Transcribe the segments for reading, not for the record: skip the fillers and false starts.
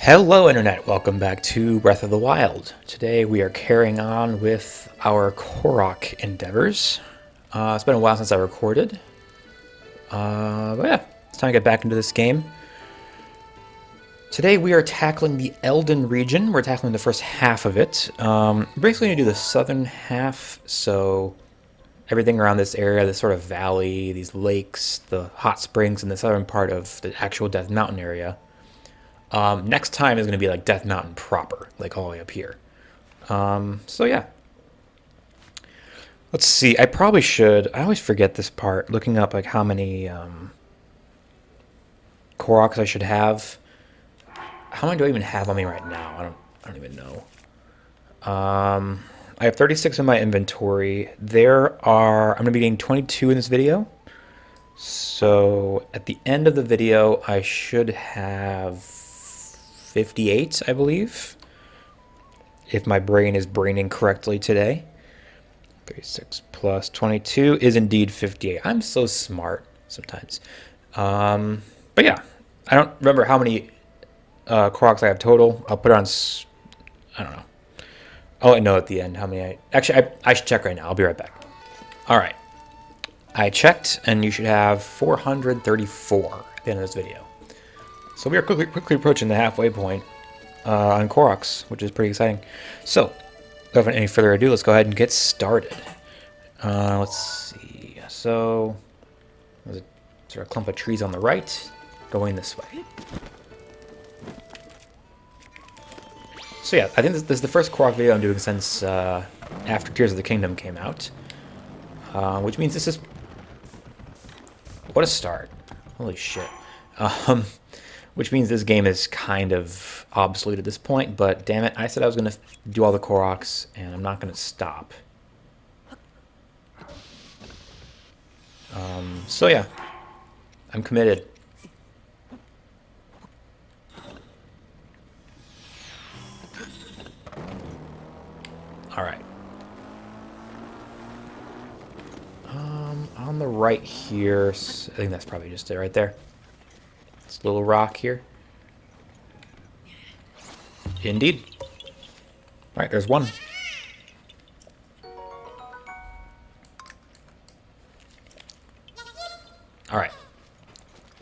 Hello Internet, welcome back to Breath of the Wild. Today we are carrying on with our Korok endeavors. It's been a while since I recorded. But yeah, it's time to get back into this game. Today we are tackling the Eldin region. We're tackling the first half of it. We're basically going to do the southern half, so everything around this area, this sort of valley, these lakes, the hot springs, and the southern part of the actual Death Mountain area. Next time is going to be like Death Mountain proper, like all the way up here. So yeah. Let's see, I probably should, I always forget this part, looking up like how many koroks I should have. How many do I even have on me right now? I don't even know. I have 36 in my inventory. I'm going to be getting 22 in this video. So at the end of the video, I should have 58, I believe, if my brain is braining correctly today. 36 plus 22 is indeed 58. I'm so smart sometimes. But yeah, I don't remember how many koroks I have total. I'll put it on, I don't know. I'll let you know at the end how many I should check right now. I'll be right back. All right. I checked, and you should have 434 at the end of this video. So we are quickly approaching the halfway point on koroks, which is pretty exciting. So, without any further ado, let's go ahead and get started. Let's see. So, there's a sort of clump of trees on the right, going this way. So yeah, I think this is the first Korok video I'm doing since after Tears of the Kingdom came out. Which means this is... What a start. Holy shit. Which means this game is kind of obsolete at this point, but damn it, I said I was going to do all the koroks, and I'm not going to stop. So yeah, I'm committed. Alright. On the right here, I think that's probably just it right there. This little rock here. Indeed. Alright, there's one. Alright.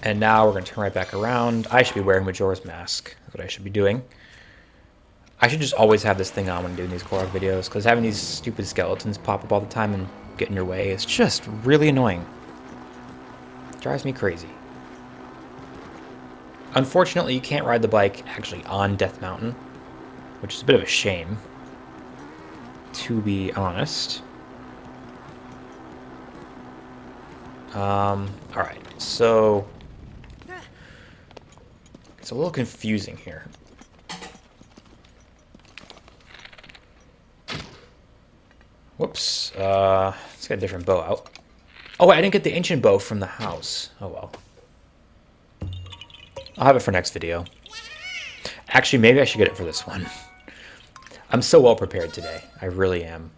And now we're going to turn right back around. I should be wearing Majora's Mask. That's what I should be doing. I should just always have this thing on when doing these Korok videos, because having these stupid skeletons pop up all the time and get in your way is just really annoying. It drives me crazy. Unfortunately, you can't ride the bike actually on Death Mountain, which is a bit of a shame, to be honest. Alright, so it's a little confusing here. Whoops, let's get a different bow out. Oh wait, I didn't get the ancient bow from the house. Oh well. I'll have it for next video. Actually, maybe I should get it for this one. I'm so well prepared today. I really am.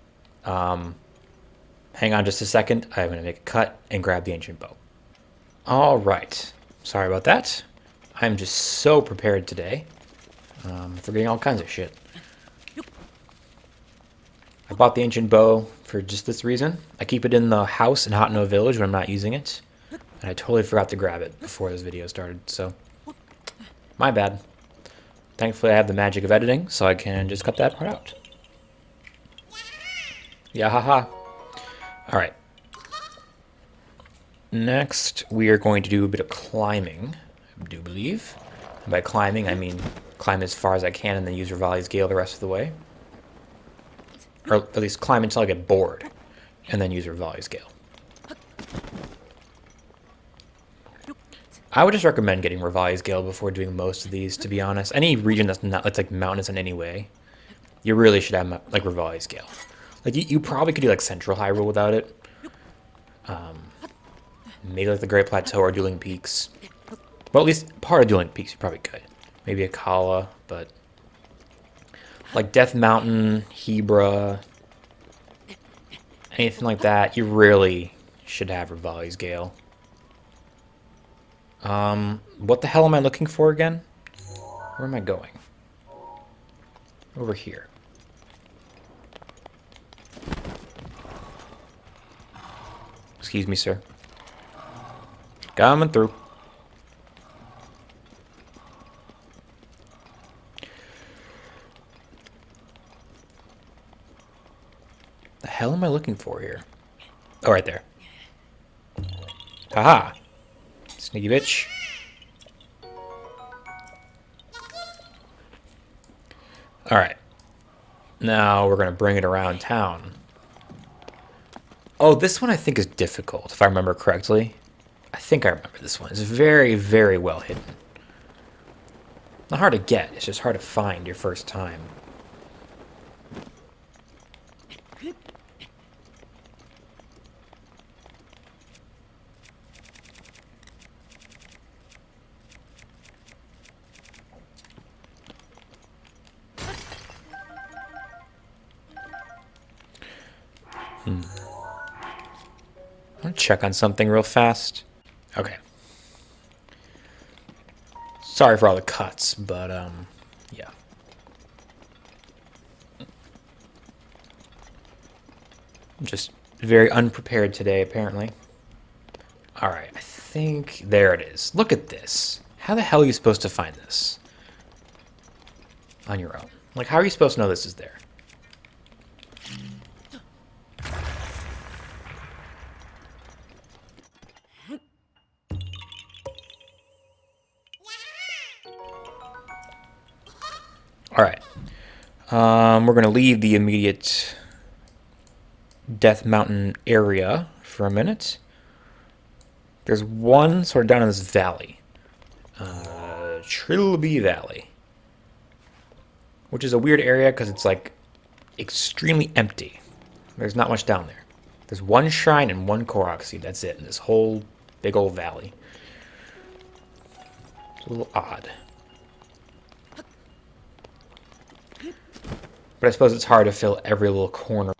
Hang on just a second. I'm going to make a cut and grab the ancient bow. Alright. Sorry about that. I'm just so prepared today. Forgetting all kinds of shit. I bought the ancient bow for just this reason. I keep it in the house in Hotno Village when I'm not using it. And I totally forgot to grab it before this video started, so... My bad. Thankfully I have the magic of editing, so I can just cut that part out. Yeah, haha. Alright. Next, we are going to do a bit of climbing, I do believe. And by climbing, I mean climb as far as I can and then use Revali's Gale the rest of the way. Or at least climb until I get bored, and then use Revali's Gale. I would just recommend getting Revali's Gale before doing most of these, to be honest. Any region that's like mountainous in any way, you really should have like Revali's Gale. Like you probably could do like Central Hyrule without it. Maybe like the Great Plateau or Dueling Peaks. Well, at least part of Dueling Peaks you probably could. Maybe Akala, but like Death Mountain, Hebra, anything like that, you really should have Revali's Gale. What the hell am I looking for again? Where am I going? Over here. Excuse me, sir. Coming through. The hell am I looking for here? Oh, right there. Haha. Sneaky bitch. Alright. Now we're going to bring it around town. Oh, this one I think is difficult, if I remember correctly. I think I remember this one. It's very, very well hidden. Not hard to get, it's just hard to find your first time. I'll check on something real fast. Okay. Sorry for all the cuts, but, yeah. I'm just very unprepared today, apparently. Alright, I think... There it is. Look at this. How the hell are you supposed to find this? On your own. Like, how are you supposed to know this is there? Alright. We're going to leave the immediate Death Mountain area for a minute. There's one sort of down in this valley. Trilby Valley. Which is a weird area because it's like extremely empty. There's not much down there. There's one shrine and one korok seed. That's it in this whole big old valley. It's a little odd. But I suppose it's hard to fill every little corner.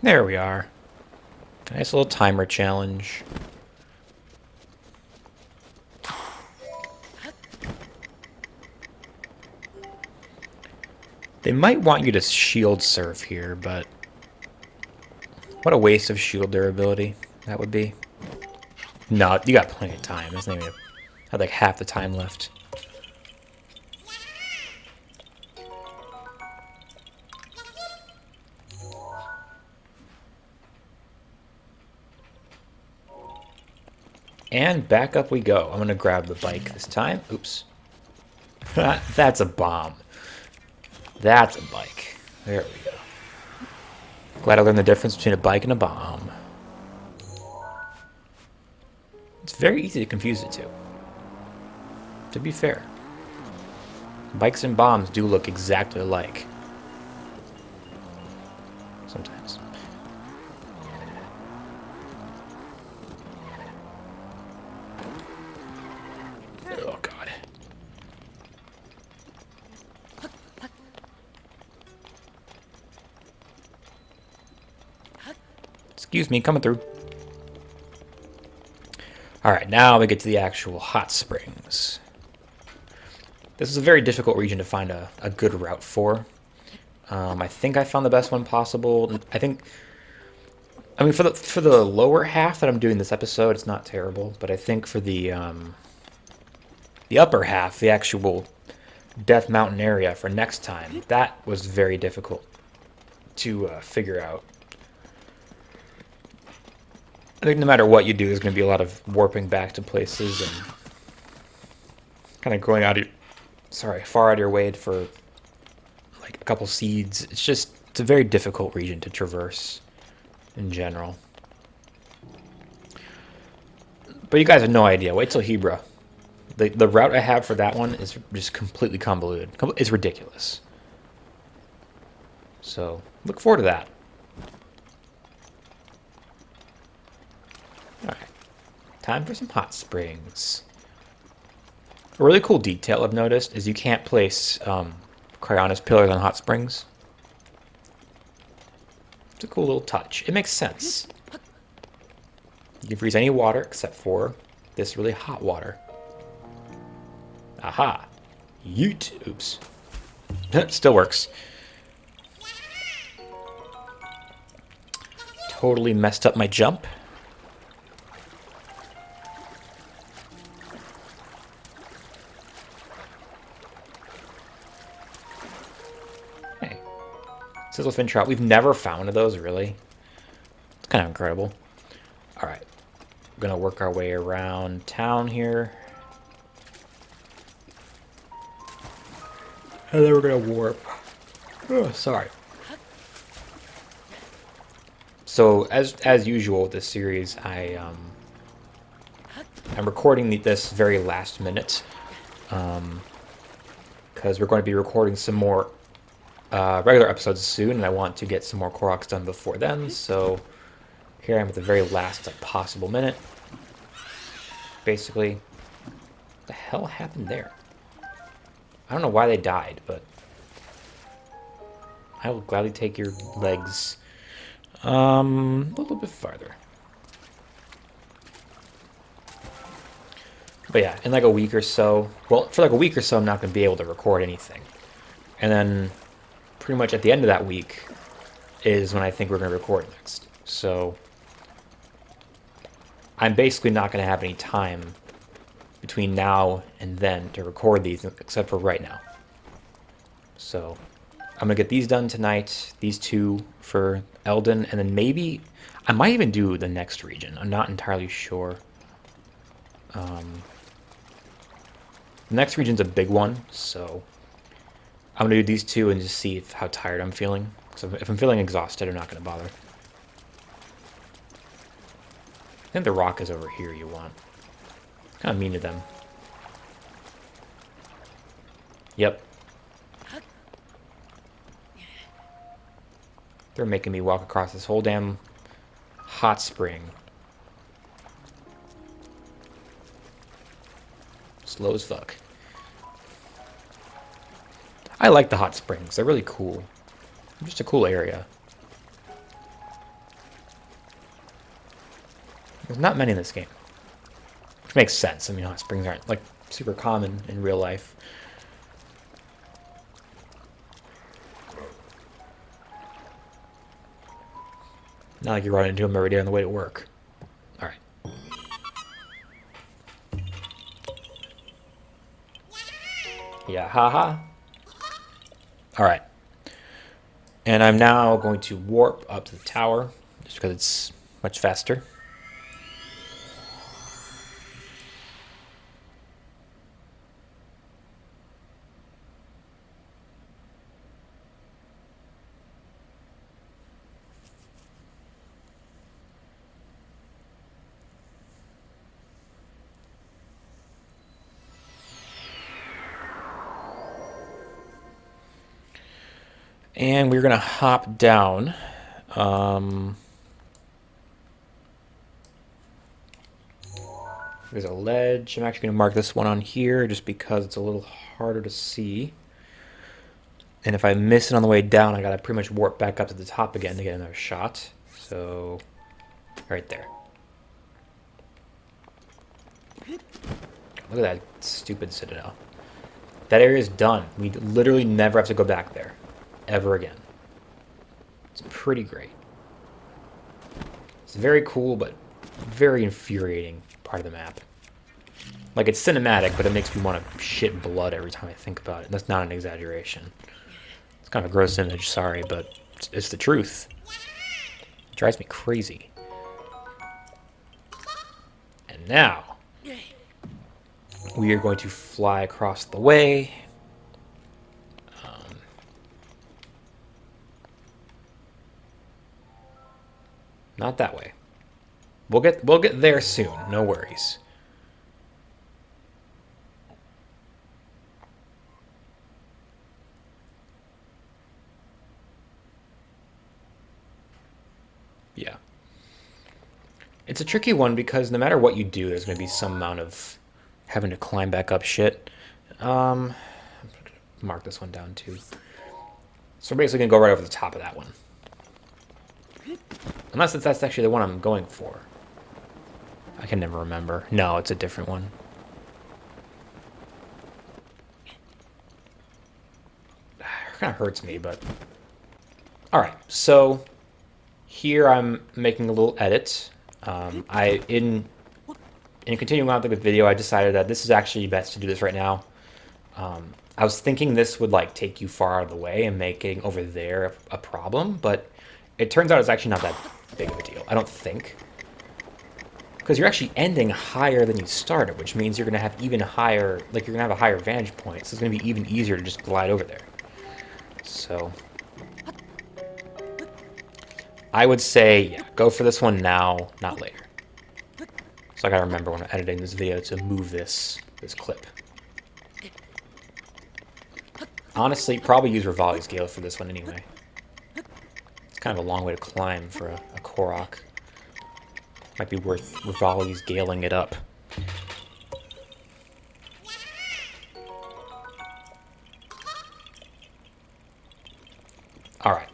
There we are. Nice little timer challenge. They might want you to shield surf here, but what a waste of shield durability that would be. No, you got plenty of time. It's not even had like half the time left. And back up we go. I'm going to grab the bike this time. Oops. That's a bomb. That's a bike. There we go. Glad I learned the difference between a bike and a bomb. It's very easy to confuse the two. To be fair. Bikes and bombs do look exactly alike. Sometimes. Oh, God. Excuse me, coming through. Alright, now we get to the actual hot springs. This is a very difficult region to find a good route for. I think I found the best one possible. I mean, for the lower half that I'm doing this episode, it's not terrible. But I think for the upper half, the actual Death Mountain area for next time, that was very difficult to figure out. I think no matter what you do, there's going to be a lot of warping back to places and kind of going out of, far out of your way for like a couple seeds. It's just It's a very difficult region to traverse in general. But you guys have no idea. Wait till Hebra. The route I have for that one is just completely convoluted. It's ridiculous. So, look forward to that. Alright. Time for some hot springs. A really cool detail I've noticed is you can't place Cryonis pillars on hot springs. It's a cool little touch. It makes sense. You can freeze any water except for this really hot water. Aha. Yeet. Oops. Still works. Totally messed up my jump. Hey. Sizzlefin trout. We've never found one of those, really. It's kind of incredible. Alright. We're going to work our way around town here. And then we're going to warp. Oh, sorry. So, as usual with this series, I'm recording this very last minute. Because we're going to be recording some more regular episodes soon, and I want to get some more koroks done before then. So, here I am at the very last possible minute. Basically, what the hell happened there? I don't know why they died, but I will gladly take your legs a little bit farther. But yeah, in like a week or so, well, for like a week or so, I'm not going to be able to record anything. And then pretty much at the end of that week is when I think we're going to record next. So I'm basically not going to have any time between now and then to record these, except for right now. So I'm going to get these done tonight, these two for Eldin, and then maybe I might even do the next region. I'm not entirely sure. The next region's a big one, so I'm going to do these two and just see how tired I'm feeling. So if I'm feeling exhausted, I'm not going to bother. I think the rock is over here you want. Kind of mean to them. Yep. They're making me walk across this whole damn hot spring. Slow as fuck. I like the hot springs. They're really cool. Just a cool area. There's not many in this game. Which makes sense. I mean, hot springs aren't, like, super common in real life. Not like you run into them every day on the way to work. Alright. Yeah, haha. Alright. And I'm now going to warp up to the tower, just because it's much faster. And we're going to hop down. There's a ledge. I'm actually going to mark this one on here just because it's a little harder to see. And if I miss it on the way down, I got to pretty much warp back up to the top again to get another shot. So, right there. Look at that stupid citadel. That area is done. We literally never have to go back there. Ever again. It's pretty great. It's very cool, but very infuriating part of the map. Like, it's cinematic, but it makes me want to shit blood every time I think about it. That's not an exaggeration. It's kind of a gross image, sorry, but it's the truth. It drives me crazy. And now, we are going to fly across the way. Not that way. We'll get there soon. No worries. Yeah. It's a tricky one because no matter what you do, there's going to be some amount of having to climb back up shit. Mark this one down too. So we're basically going to go right over the top of that one. Unless that's actually the one I'm going for. I can never remember. No, it's a different one. It kind of hurts me, but... Alright, so... Here I'm making a little edit. In continuing on with the video, I decided that this is actually best to do this right now. I was thinking this would like take you far out of the way and making over there a problem, but it turns out it's actually not that big of a deal. I don't think. Because you're actually ending higher than you started, which means you're going to have even higher, like you're going to have a higher vantage point, so it's going to be even easier to just glide over there. So... I would say, yeah, go for this one now, not later. So I gotta remember when I'm editing this video to move this clip. Honestly, probably use Rivali's Gale for this one anyway. It's kind of a long way to climb for a Korok. Might be worth Rivali's Galing it up. Alright.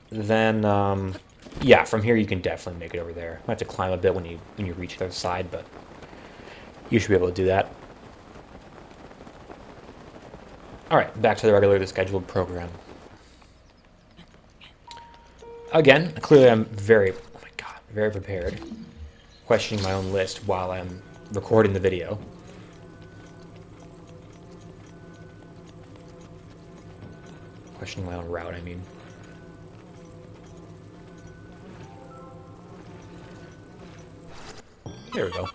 Then, yeah, from here you can definitely make it over there. Might have to climb a bit when you reach the other side, but you should be able to do that. Alright, back to the regularly scheduled program. Again, clearly I'm very, oh my god, very prepared. Questioning my own list while I'm recording the video. Questioning my own route, I mean. There we go.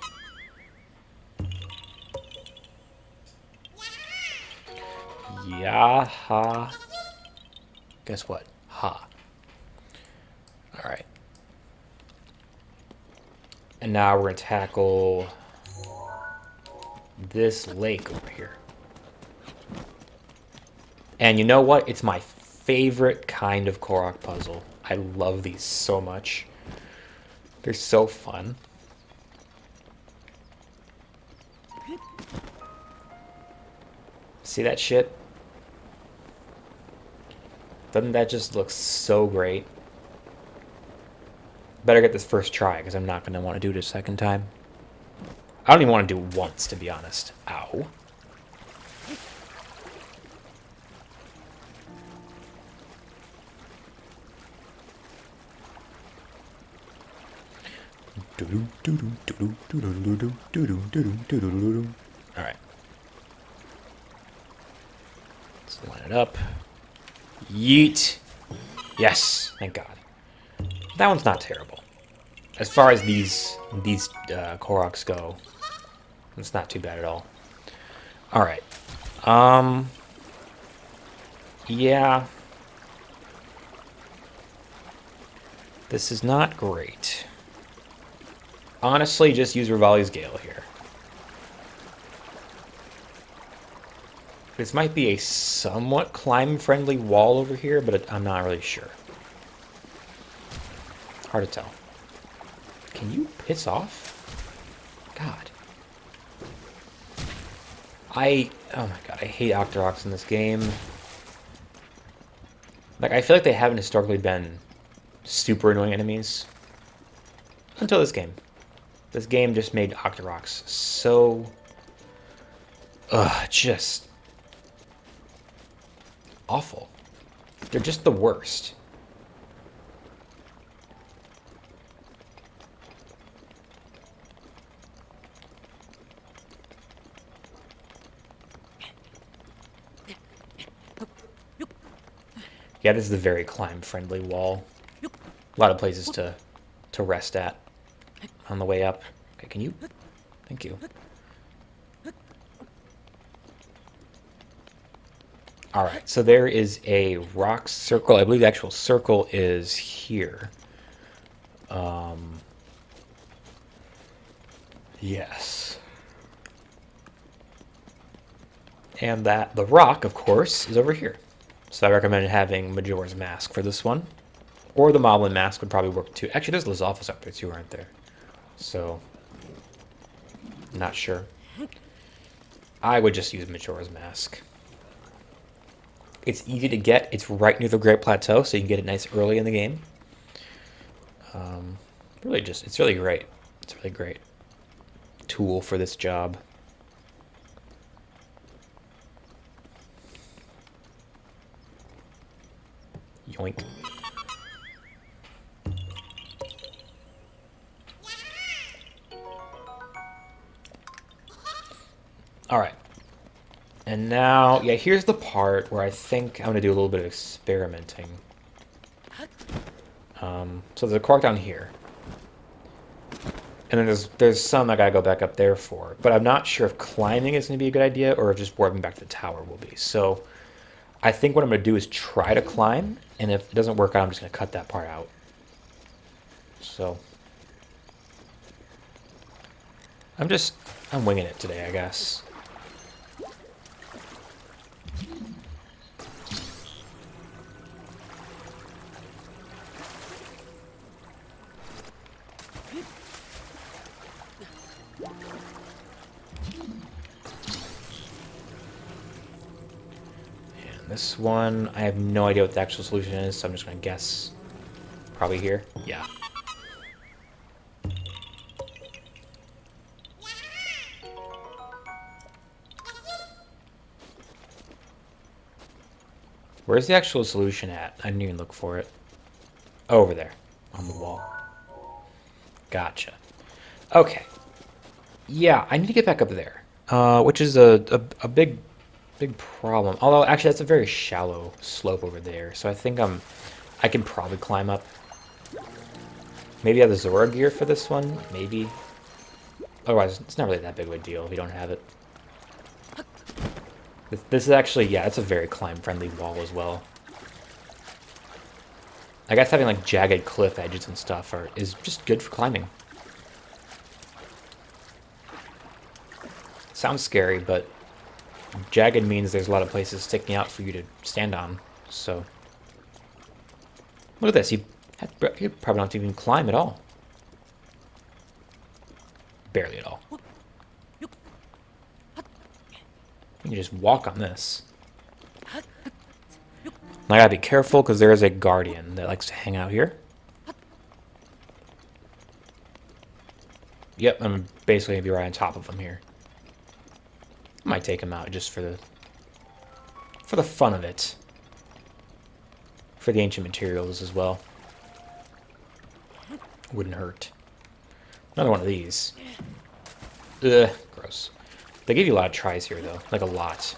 Yeah, ha. Guess what? Ha. Alright. And now we're going to tackle this lake over here. And you know what? It's my favorite kind of Korok puzzle. I love these so much. They're so fun. See that shit? Doesn't that just look so great? Better get this first try, because I'm not going to want to do it a second time. I don't even want to do it once, to be honest. Ow. Alright. Let's line it up. Yeet! Yes! Thank God. That one's not terrible. As far as these Koroks go, it's not too bad at all. Alright. Yeah. This is not great. Honestly, just use Rivali's Gale here. This might be a somewhat climb-friendly wall over here, but I'm not really sure. Hard to tell. Can you piss off? God. Oh my god, I hate Octoroks in this game. Like, I feel like they haven't historically been super annoying enemies. Until this game. This game just made Octoroks so... just... awful. They're just the worst. Yeah, this is a very climb-friendly wall. A lot of places to rest at on the way up. Okay, can you? Thank you. Alright, so there is a rock circle. I believe the actual circle is here. Yes. And that the rock, of course, is over here. So I recommend having Majora's Mask for this one. Or the Moblin Mask would probably work too. Actually, there's Lizalfos up there too, aren't there? So, not sure. I would just use Majora's Mask. It's easy to get. It's right near the Great Plateau, so you can get it nice early in the game. It's really great. It's a really great tool for this job. Yoink. All right. And now, yeah, here's the part where I think I'm going to do a little bit of experimenting. So there's a Korok down here. And then there's some I gotta go back up there for. But I'm not sure if climbing is going to be a good idea or if just warping back to the tower will be. So I think what I'm going to do is try to climb. And if it doesn't work out, I'm just going to cut that part out. So I'm winging it today, I guess. This one, I have no idea what the actual solution is, so I'm just going to guess. Probably here? Yeah. Where's the actual solution at? I didn't even look for it. Oh, over there. On the wall. Gotcha. Okay. Yeah, I need to get back up there. Which is a big problem. Although, actually, that's a very shallow slope over there. So I think I can probably climb up. Maybe I have the Zora gear for this one. Maybe. Otherwise, it's not really that big of a deal if you don't have it. This is actually, yeah, it's a very climb-friendly wall as well. I guess having, like, jagged cliff edges and stuff is just good for climbing. Sounds scary, but jagged means there's a lot of places sticking out for you to stand on, so. Look at this, you probably don't even climb at all. Barely at all. You can just walk on this. I gotta be careful because there is a guardian that likes to hang out here. Yep, I'm basically gonna be right on top of him here. I might take him out just for the fun of it. For the ancient materials as well. Wouldn't hurt. Another one of these. Ugh, gross. They give you a lot of tries here, though. Like, a lot.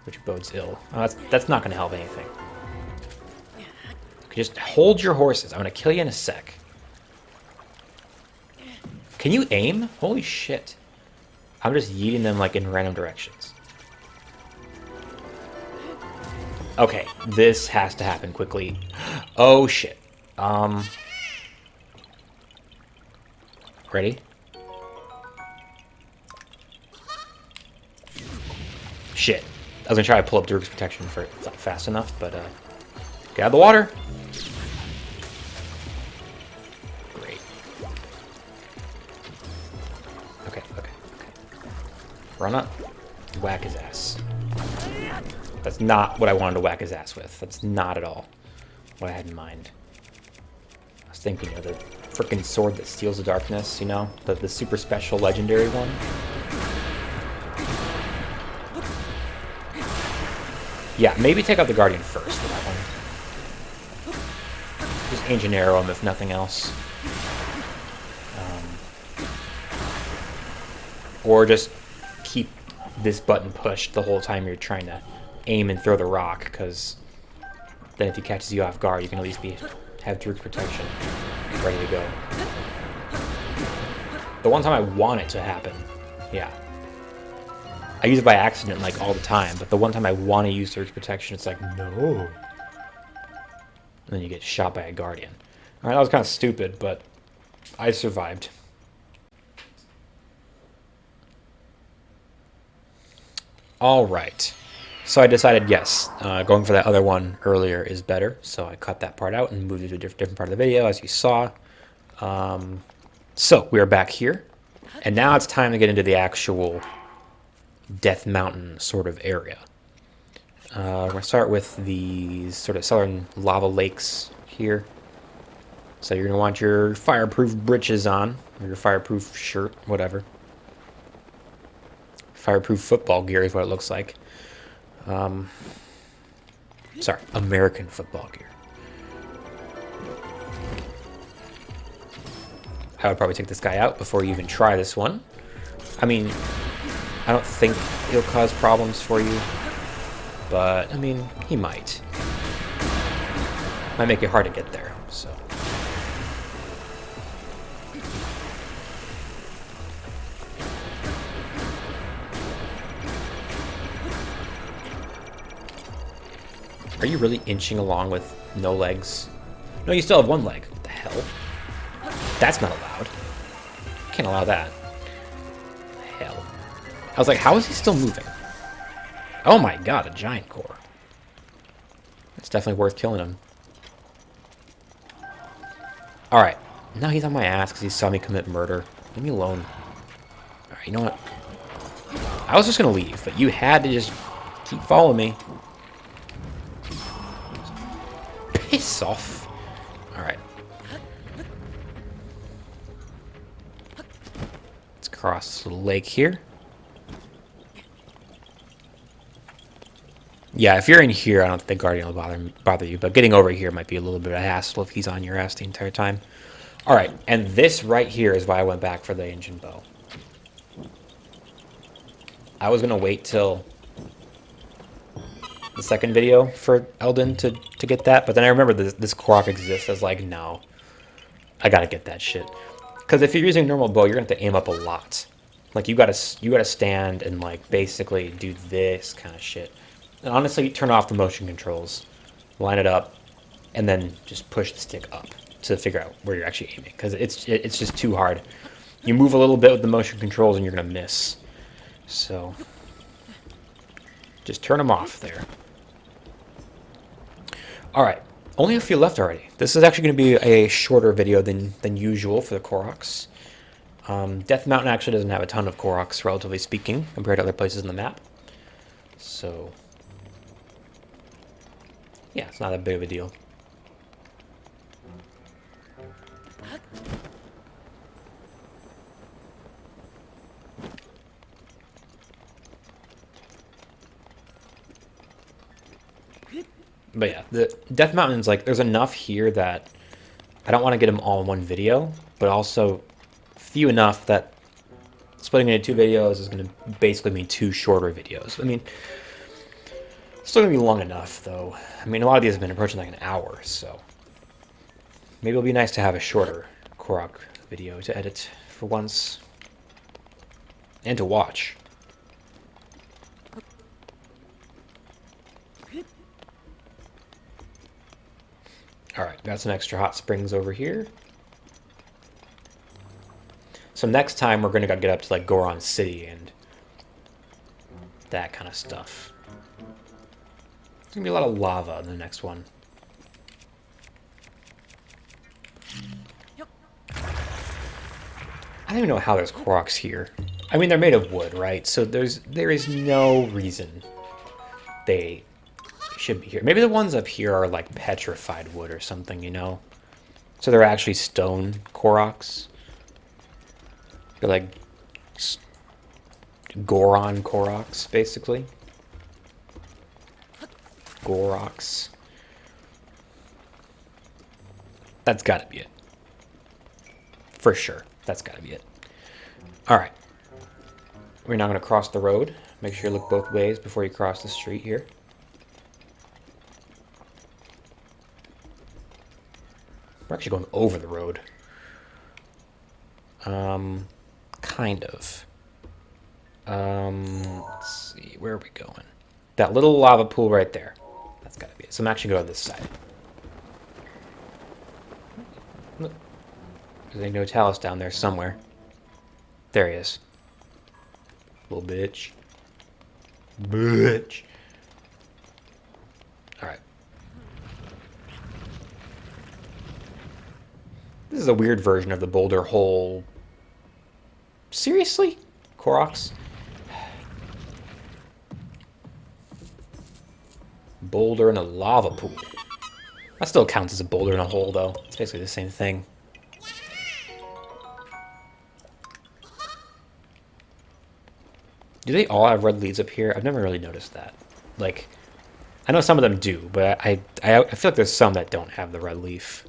Which bodes ill. Oh, that's not going to help anything. Just hold your horses. I'm going to kill you in a sec. Can you aim? Holy shit. I'm just yeeting them, like, in random directions. Okay, this has to happen quickly. Oh, shit. Ready? Shit. I was gonna try to pull up Dirk's protection for it. It's not fast enough, but get out of the water. Great. Okay. Run up. Whack his ass. That's not what I wanted to whack his ass with. That's not at all what I had in mind. I was thinking of the frickin' sword that steals the darkness, you know? The super special legendary one. Yeah, maybe take out the Guardian first for that one. Just Ancient Arrow him if nothing else. Or just keep this button pushed the whole time you're trying to aim and throw the rock, because then if he catches you off guard, you can at least have Dirk's protection ready to go. The one time I want it to happen, yeah. I use it by accident, like, all the time, but the one time I want to use Dirk's protection, it's like, no. And then you get shot by a Guardian. Alright, that was kind of stupid, but I survived. Alright. So I decided, yes, going for that other one earlier is better. So I cut that part out and moved it to a different part of the video, as you saw. So we are back here. And now it's time to get into the actual Death Mountain sort of area. We're going to start with these sort of southern lava lakes here. So you're going to want your fireproof breeches on, or your fireproof shirt, whatever. Fireproof football gear is what it looks like. Sorry, American football gear. I would probably take this guy out before you even try this one. I mean, I don't think he'll cause problems for you, but, I mean, he might. Might make it hard to get there, so. Are you really inching along with no legs? No, you still have one leg. What the hell? That's not allowed. Can't allow that. Hell. I was like, how is he still moving? Oh my god, a giant core. It's definitely worth killing him. Alright. Now he's on my ass because he saw me commit murder. Leave me alone. Alright, you know what? I was just going to leave, but you had to just keep following me. Piss off. Alright. Let's cross the lake here. Yeah, if you're in here, I don't think Guardian will bother you, but getting over here might be a little bit of a hassle if he's on your ass the entire time. Alright, and this right here is why I went back for the ancient bow. I was going to wait till the second video for Eldin to get that, but then I remember this Korok exists. I was like, no, I gotta get that shit. Because if you're using a normal bow, you're gonna have to aim up a lot. Like you gotta stand and like basically do this kind of shit. And honestly, turn off the motion controls, line it up, and then just push the stick up to figure out where you're actually aiming. Because it's just too hard. You move a little bit with the motion controls and you're gonna miss. So just turn them off there. Alright, only a few left already. This is actually going to be a shorter video than usual for the koroks. Death Mountain actually doesn't have a ton of koroks, relatively speaking, compared to other places in the map. So, yeah, it's not that big of a deal. But yeah, the Death Mountain's like, there's enough here that I don't want to get them all in one video, but also few enough that splitting it into 2 videos is going to basically mean 2 shorter videos. I mean, it's still going to be long enough, though. I mean, a lot of these have been approaching like an hour, so maybe it'll be nice to have a shorter Korok video to edit for once and to watch. Alright, got some extra hot springs over here. So next time we're going to get up to like Goron City and that kind of stuff. There's going to be a lot of lava in the next one. I don't even know how there's koroks here. I mean, they're made of wood, right? So there is no reason they should be here. Maybe the ones up here are like petrified wood or something, you know? So they're actually stone koroks. They're like Goron koroks, basically. Koroks. That's gotta be it. For sure. That's gotta be it. Alright. We're now gonna cross the road. Make sure you look both ways before you cross the street here. We're actually going over the road. Kind of. Let's see. Where are we going? That little lava pool right there. That's gotta be it. So I'm actually going to this side. There's no Talus down there somewhere. There he is. Little bitch. Bitch. Alright. This is a weird version of the boulder hole. Seriously? Koroks? Boulder in a lava pool. That still counts as a boulder in a hole, though. It's basically the same thing. Do they all have red leaves up here? I've never really noticed that. Like, I know some of them do, but I feel like there's some that don't have the red leaf.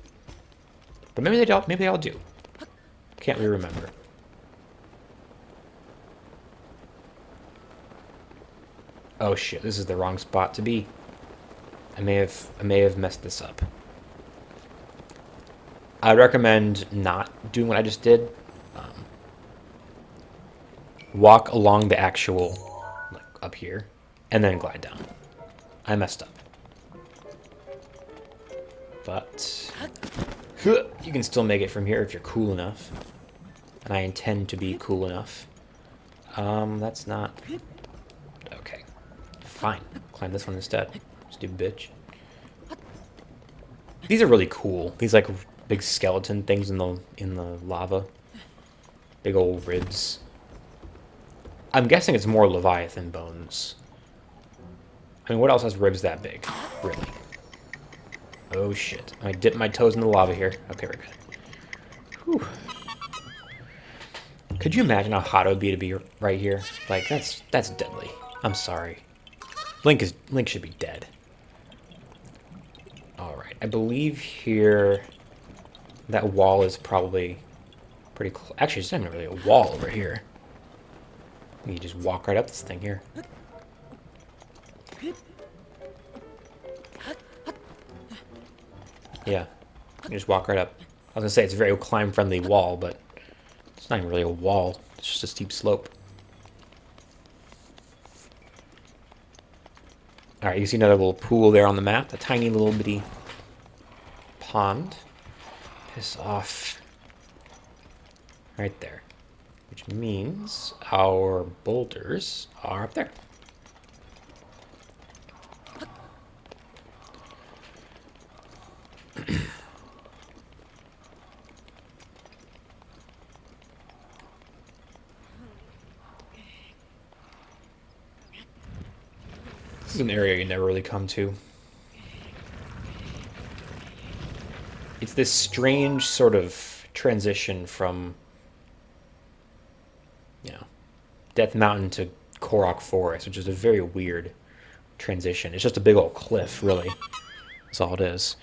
But maybe they don't. Maybe they all do. Can't really remember. Oh shit! This is the wrong spot to be. I may have messed this up. I recommend not doing what I just did. Walk along the actual, like, up here, and then glide down. I messed up. But you can still make it from here if you're cool enough. And I intend to be cool enough. That's not... Okay. Fine. Climb this one instead. Stupid bitch. These are really cool. These, like, big skeleton things in the lava. Big old ribs. I'm guessing it's more Leviathan bones. I mean, what else has ribs that big? Really? Oh shit. I dipped my toes in the lava here. Okay, we're good. Whew. Could you imagine how hot it would be right here? Like, that's deadly. I'm sorry. Link should be dead. Alright, I believe here that wall is probably pretty close. Actually, it's not even really a wall over here. You just walk right up this thing here. Yeah, you just walk right up. I was gonna say it's a very climb-friendly wall, but it's not even really a wall. It's just a steep slope. Alright, you can see another little pool there on the map. A tiny little bitty pond. Piss off. Right there. Which means our boulders are up there. This is an area you never really come to. It's this strange sort of transition from, you know, Death Mountain to Korok Forest, which is a very weird transition. It's just a big old cliff, really. That's all it is.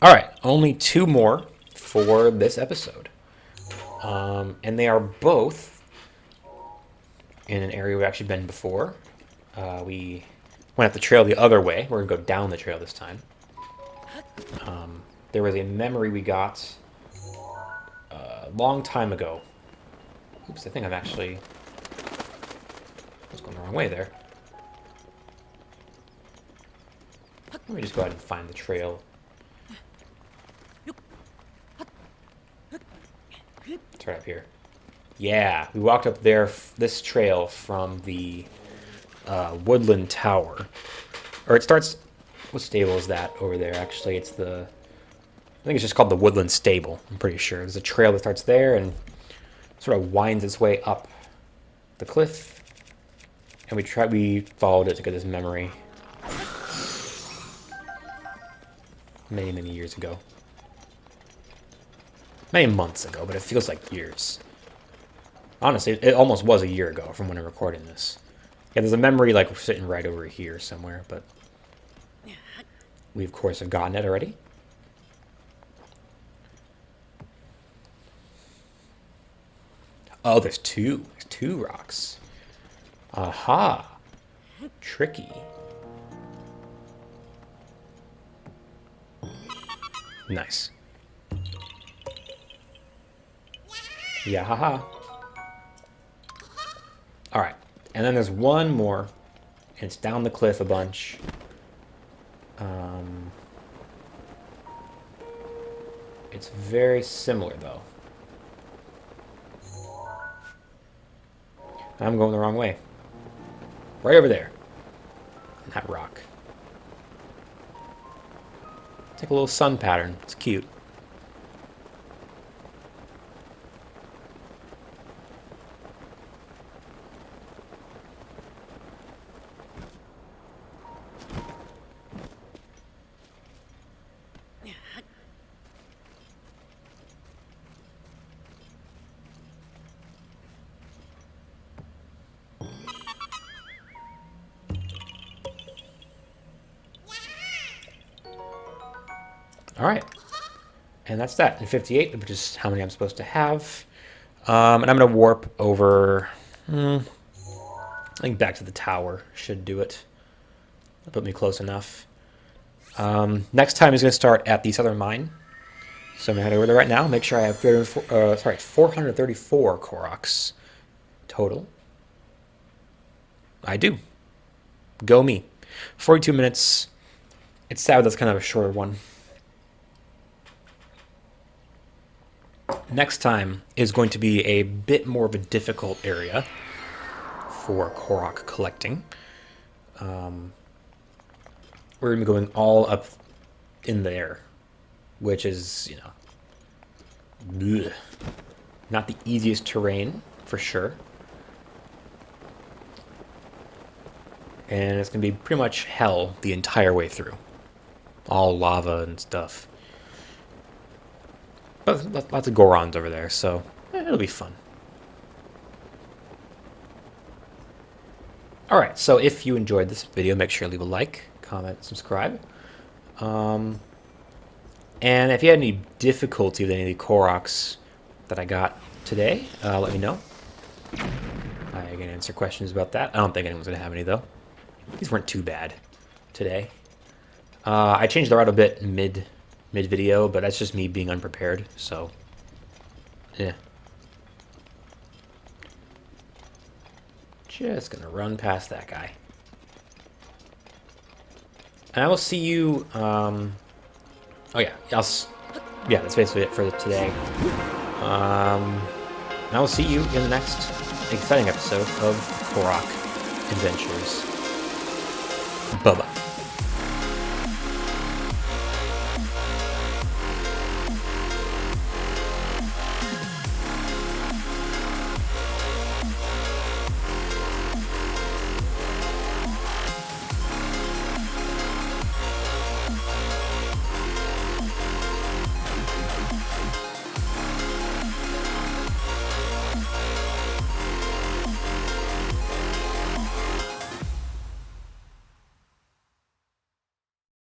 Alright, only 2 more for this episode. And they are both in an area we've actually been before. We went up the trail the other way. We're going to go down the trail this time. There was a memory we got a long time ago. Oops, I think I'm actually... I was going the wrong way there. Let me just go ahead and find the trail. It's right up here. Yeah, we walked up there, this trail from the Woodland Tower. Or it starts... What stable is that over there, actually? It's the... I think it's just called the Woodland Stable, I'm pretty sure. There's a trail that starts there and sort of winds its way up the cliff. And we followed it to get this memory. Many, many years ago. Many months ago, but it feels like years. Honestly, it almost was a year ago from when I'm recording this. Yeah, there's a memory like sitting right over here somewhere, but we of course have gotten it already. Oh, there's 2. There's 2 rocks. Aha. Tricky. Nice. Yeah, haha. Alright. And then there's one more. And it's down the cliff a bunch. It's very similar, though. I'm going the wrong way. Right over there. That rock. It's like a little sun pattern. It's cute. Alright, and that's that. In 58, which is how many I'm supposed to have. And I'm going to warp over, I think back to the tower should do it. That'll put me close enough. Next time is going to start at the southern mine. So I'm going to head over there right now, make sure I have 434 koroks total. I do. Go me. 42 minutes. It's sad that's kind of a shorter one. Next time is going to be a bit more of a difficult area for korok collecting. We're going to be going all up in there, which is, you know, bleh, not the easiest terrain for sure. And it's going to be pretty much hell the entire way through. All lava and stuff. But lots of Gorons over there, so it'll be fun. Alright, so if you enjoyed this video, make sure to leave a like, comment, subscribe. And if you had any difficulty with any of the koroks that I got today, let me know. I can answer questions about that. I don't think anyone's going to have any, though. These weren't too bad today. I changed the route a bit mid-video, but that's just me being unprepared, so, yeah. Just gonna run past that guy. And I will see you, oh yeah, yeah, that's basically it for today. And I will see you in the next exciting episode of Korok Adventures. Bye-bye.